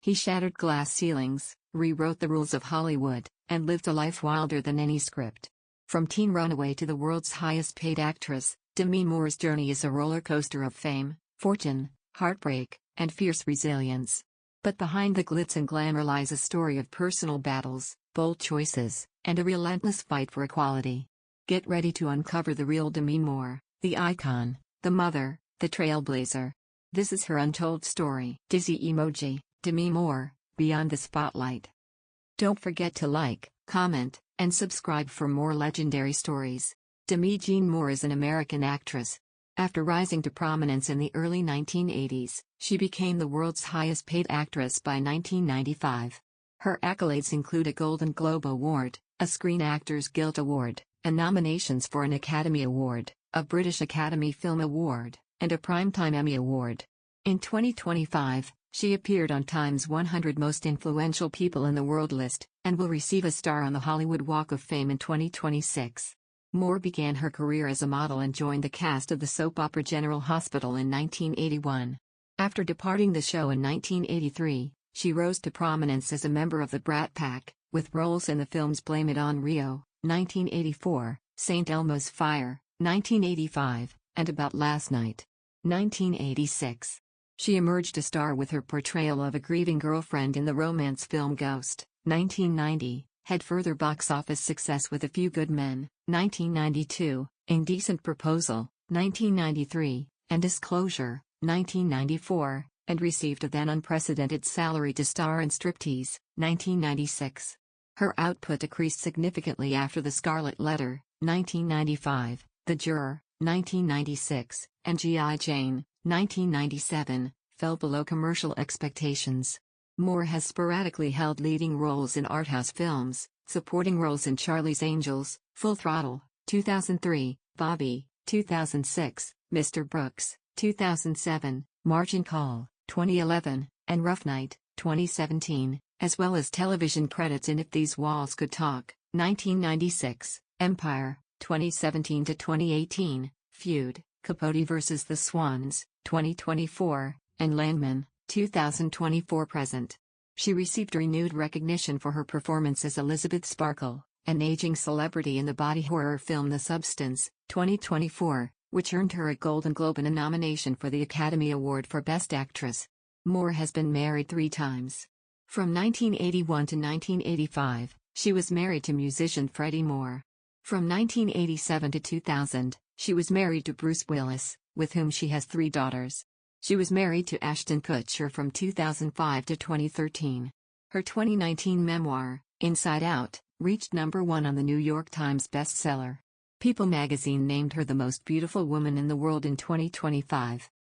He shattered glass ceilings, rewrote the rules of Hollywood, and lived a life wilder than any script. From teen runaway to the world's highest-paid actress, Demi Moore's journey is a roller coaster of fame, fortune, heartbreak, and fierce resilience. But behind the glitz and glamour lies a story of personal battles, bold choices, and a relentless fight for equality. Get ready to uncover the real Demi Moore, the icon, the mother, the trailblazer. This is her untold story. Dizzy emoji, Demi Moore, Beyond the Spotlight. Don't forget to like, comment, and subscribe for more legendary stories. Demi Jean Moore is an American actress. After rising to prominence in the early 1980s, she became the world's highest-paid actress by 1995. Her accolades include a Golden Globe Award, a Screen Actors Guild Award, and nominations for an Academy Award, a British Academy Film Award, and a Primetime Emmy Award. In 2025, she appeared on Time's 100 Most Influential People in the World list, and will receive a star on the Hollywood Walk of Fame in 2026. Moore began her career as a model and joined the cast of the soap opera General Hospital in 1981. After departing the show in 1983, she rose to prominence as a member of the Brat Pack, with roles in the films Blame It on Rio, 1984, St. Elmo's Fire, 1985, and About Last Night, 1986. She emerged a star with her portrayal of a grieving girlfriend in the romance film Ghost, 1990, had further box office success with A Few Good Men, 1992, Indecent Proposal, 1993, and Disclosure, 1994, and received a then unprecedented salary to star in Striptease, 1996. Her output decreased significantly after The Scarlet Letter, 1995, The Juror, 1996, and G.I. Jane, 1997, fell below commercial expectations. Moore has sporadically held leading roles in arthouse films, supporting roles in Charlie's Angels, Full Throttle, 2003, Bobby, 2006, Mr. Brooks, 2007, Margin Call, 2011, and Rough Night, 2017, as well as television credits in If These Walls Could Talk, 1996, Empire, 2017 to 2018, Feud, Capote vs. the Swans, 2024, and Landman, 2024-present. She received renewed recognition for her performance as Elizabeth Sparkle, an aging celebrity in the body horror film The Substance, 2024, which earned her a Golden Globe and a nomination for the Academy Award for Best Actress. Moore has been married 3 times. From 1981 to 1985, she was married to musician Freddie Moore. From 1987 to 2000, she was married to Bruce Willis, with whom she has 3 daughters. She was married to Ashton Kutcher from 2005 to 2013. Her 2019 memoir, Inside Out, reached #1 on the New York Times bestseller. People magazine named her the most beautiful woman in the world in 2025.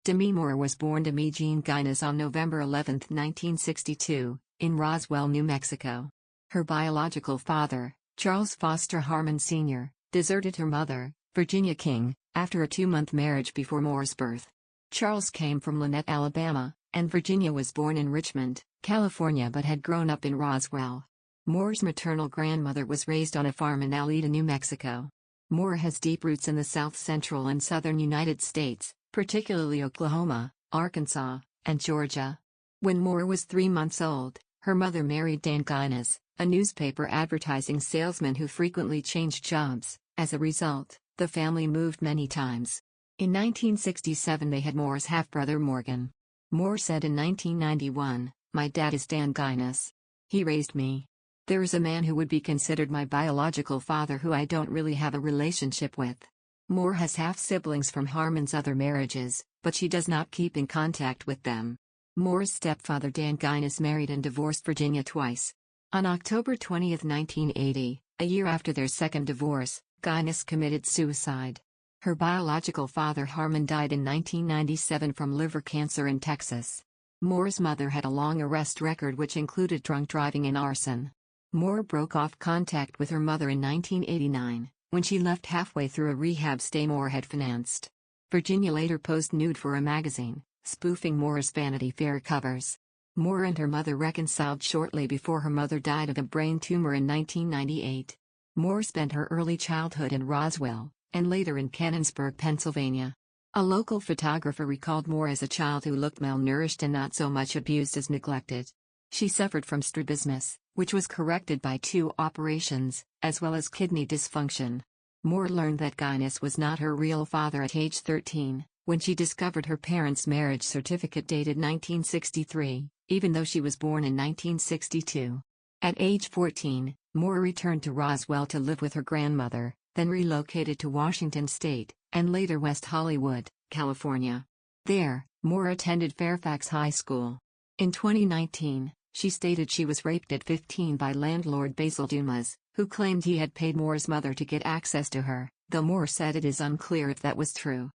Demi Moore was born Demi Jean Guinness on November 11, 1962, in Roswell, New Mexico. Her biological father, Charles Foster Harmon Sr., deserted her mother, Virginia King, after a 2-month marriage before Moore's birth. Charles came from Lynette, Alabama, and Virginia was born in Richmond, California but had grown up in Roswell. Moore's maternal grandmother was raised on a farm in Aleta, New Mexico. Moore has deep roots in the south central and southern United States, particularly Oklahoma, Arkansas, and Georgia. When Moore was 3 months old, her mother married Dan Guinness, a newspaper advertising salesman who frequently changed jobs. As a result, the family moved many times. In 1967 they had Moore's half-brother Morgan. Moore said in 1991, "My dad is Dan Guinness. He raised me. There is a man who would be considered my biological father who I don't really have a relationship with." Moore has half-siblings from Harmon's other marriages, but she does not keep in contact with them. Moore's stepfather Dan Guinness married and divorced Virginia twice. On October 20, 1980, a year after their second divorce, Guinness committed suicide. Her biological father Harmon died in 1997 from liver cancer in Texas. Moore's mother had a long arrest record which included drunk driving and arson. Moore broke off contact with her mother in 1989, when she left halfway through a rehab stay Moore had financed. Virginia later posed nude for a magazine, spoofing Moore's Vanity Fair covers. Moore and her mother reconciled shortly before her mother died of a brain tumor in 1998. Moore spent her early childhood in Roswell, and later in Canonsburg, Pennsylvania. A local photographer recalled Moore as a child who looked malnourished and not so much abused as neglected. She suffered from strabismus, which was corrected by 2 operations, as well as kidney dysfunction. Moore learned that Guinness was not her real father at age 13, when she discovered her parents' marriage certificate dated 1963, even though she was born in 1962. At age 14, Moore returned to Roswell to live with her grandmother, then relocated to Washington State, and later West Hollywood, California. There, Moore attended Fairfax High School. In 2019, she stated she was raped at 15 by landlord Basil Dumas, who claimed he had paid Moore's mother to get access to her, though Moore said it is unclear if that was true.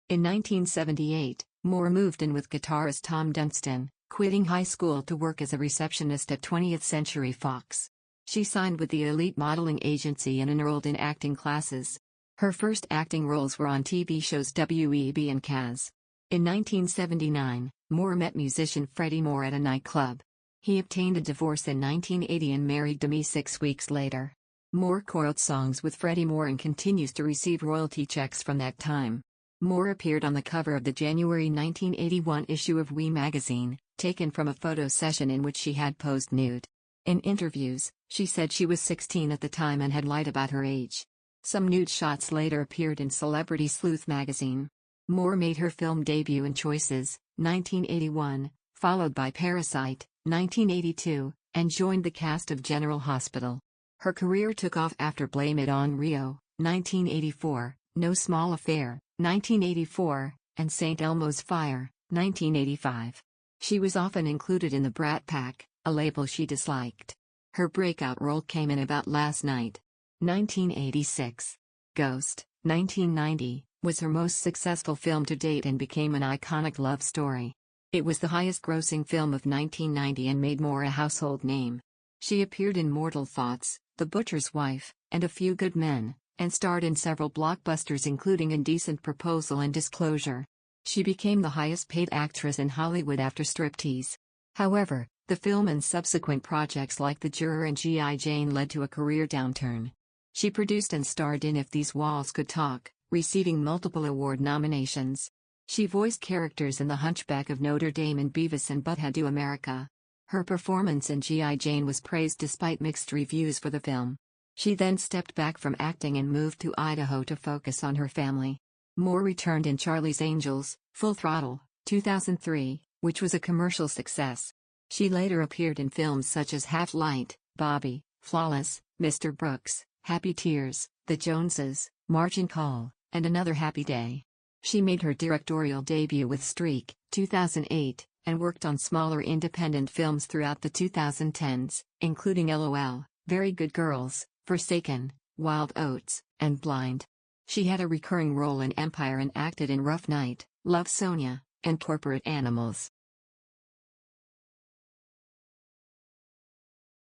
In 1978, Moore moved in with guitarist Tom Dunstan, quitting high school to work as a receptionist at 20th Century Fox. She signed with the Elite Modeling Agency and enrolled in acting classes. Her first acting roles were on TV shows W.E.B. and Kaz. In 1979, Moore met musician Freddie Moore at a nightclub. He obtained a divorce in 1980 and married Demi 6 weeks later. Moore co-wrote songs with Freddie Moore and continues to receive royalty checks from that time. Moore appeared on the cover of the January 1981 issue of We magazine, taken from a photo session in which she had posed nude. In interviews, she said she was 16 at the time and had lied about her age. Some nude shots later appeared in Celebrity Sleuth magazine. Moore made her film debut in Choices, 1981, followed by Parasite, 1982, and joined the cast of General Hospital. Her career took off after Blame It on Rio, 1984, No Small Affair, 1984, and St. Elmo's Fire, 1985. She was often included in the Brat Pack, a label she disliked. Her breakout role came in About Last Night, 1986. Ghost, 1990, was her most successful film to date and became an iconic love story. It was the highest-grossing film of 1990 and made Moore a household name. She appeared in Mortal Thoughts, The Butcher's Wife, and A Few Good Men, and starred in several blockbusters including Indecent Proposal and Disclosure. She became the highest-paid actress in Hollywood after Striptease. However, the film and subsequent projects like The Juror and G.I. Jane led to a career downturn. She produced and starred in If These Walls Could Talk, receiving multiple award nominations. She voiced characters in The Hunchback of Notre Dame and Beavis and Butt-Head Do America. Her performance in G.I. Jane was praised despite mixed reviews for the film. She then stepped back from acting and moved to Idaho to focus on her family. Moore returned in Charlie's Angels, Full Throttle, 2003, which was a commercial success. She later appeared in films such as Half-Light, Bobby, Flawless, Mr. Brooks, Happy Tears, The Joneses, Margin Call, and Another Happy Day. She made her directorial debut with Streak, 2008, and worked on smaller independent films throughout the 2010s, including LOL, Very Good Girls, Forsaken, Wild Oats, and Blind. She had a recurring role in Empire and acted in Rough Night, Love Sonia, and Corporate Animals.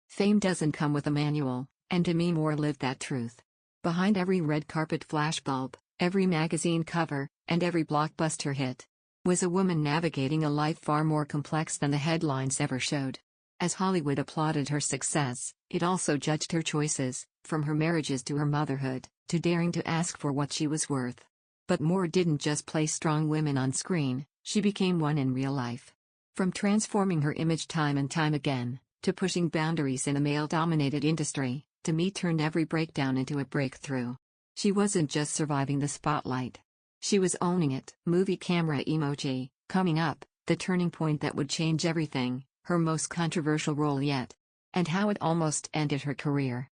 Fame doesn't come with a manual, and Demi Moore lived that truth. Behind every red carpet flashbulb, every magazine cover, and every blockbuster hit, was a woman navigating a life far more complex than the headlines ever showed. As Hollywood applauded her success, it also judged her choices, from her marriages to her motherhood, to daring to ask for what she was worth. But Moore didn't just play strong women on screen, she became one in real life. From transforming her image time and time again, to pushing boundaries in a male-dominated industry, Demi turned every breakdown into a breakthrough. She wasn't just surviving the spotlight. She was owning it. Movie camera emoji. Coming up, the turning point that would change everything, her most controversial role yet. And how it almost ended her career.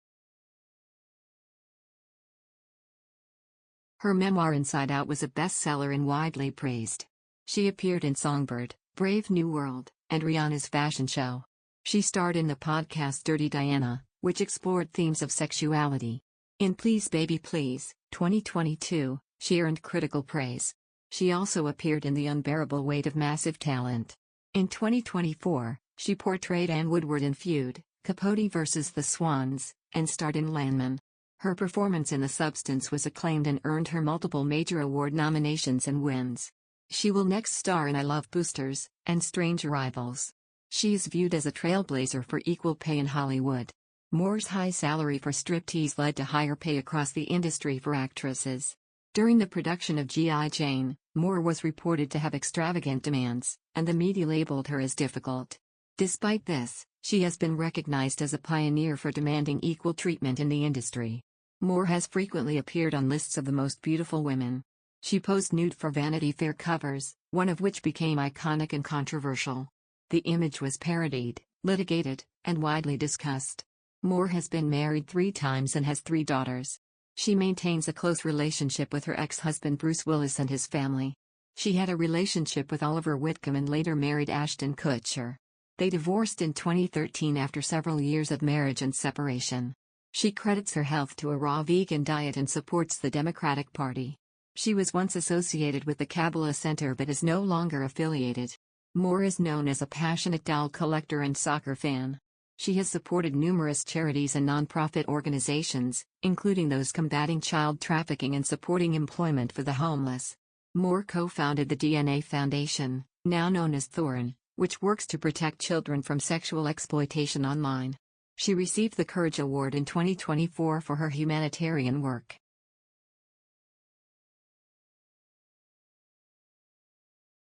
Her memoir Inside Out was a bestseller and widely praised. She appeared in Songbird, Brave New World, and Rihanna's fashion show. She starred in the podcast Dirty Diana, which explored themes of sexuality. In Please Baby Please, 2022, she earned critical praise. She also appeared in The Unbearable Weight of Massive Talent. In 2024, she portrayed Anne Woodward in Feud, Capote vs. the Swans, and starred in Landman. Her performance in The Substance was acclaimed and earned her multiple major award nominations and wins. She will next star in I Love Boosters, and Strange Arrivals. She is viewed as a trailblazer for equal pay in Hollywood. Moore's high salary for striptease led to higher pay across the industry for actresses. During the production of G.I. Jane, Moore was reported to have extravagant demands, and the media labeled her as difficult. Despite this, she has been recognized as a pioneer for demanding equal treatment in the industry. Moore has frequently appeared on lists of the most beautiful women. She posed nude for Vanity Fair covers, one of which became iconic and controversial. The image was parodied, litigated, and widely discussed. Moore has been married 3 times and has 3 daughters. She maintains a close relationship with her ex-husband Bruce Willis and his family. She had a relationship with Oliver Whitcomb and later married Ashton Kutcher. They divorced in 2013 after several years of marriage and separation. She credits her health to a raw vegan diet and supports the Democratic Party. She was once associated with the Kabbalah Center but is no longer affiliated. Moore is known as a passionate doll collector and soccer fan. She has supported numerous charities and nonprofit organizations, including those combating child trafficking and supporting employment for the homeless. Moore co-founded the DNA Foundation, now known as Thorn, which works to protect children from sexual exploitation online. She received the Courage Award in 2024 for her humanitarian work.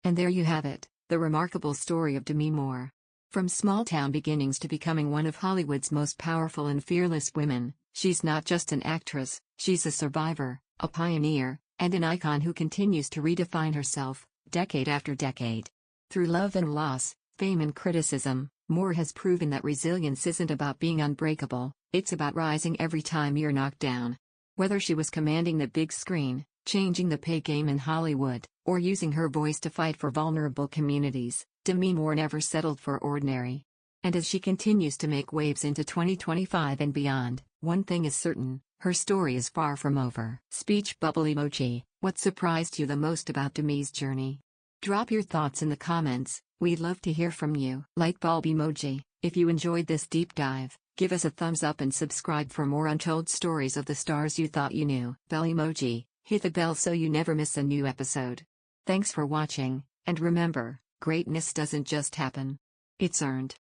And there you have it, the remarkable story of Demi Moore. From small-town beginnings to becoming one of Hollywood's most powerful and fearless women, she's not just an actress, she's a survivor, a pioneer, and an icon who continues to redefine herself, decade after decade. Through love and loss, fame and criticism, Moore has proven that resilience isn't about being unbreakable, it's about rising every time you're knocked down. Whether she was commanding the big screen, changing the pay game in Hollywood, or using her voice to fight for vulnerable communities, Demi Moore never settled for ordinary. And as she continues to make waves into 2025 and beyond, one thing is certain, her story is far from over. Speech bubble emoji. What surprised you the most about Demi's journey? Drop your thoughts in the comments, we'd love to hear from you. Light bulb emoji. If you enjoyed this deep dive, give us a thumbs up and subscribe for more untold stories of the stars you thought you knew. Bell emoji. Hit the bell so you never miss a new episode. Thanks for watching, and remember, greatness doesn't just happen. It's earned.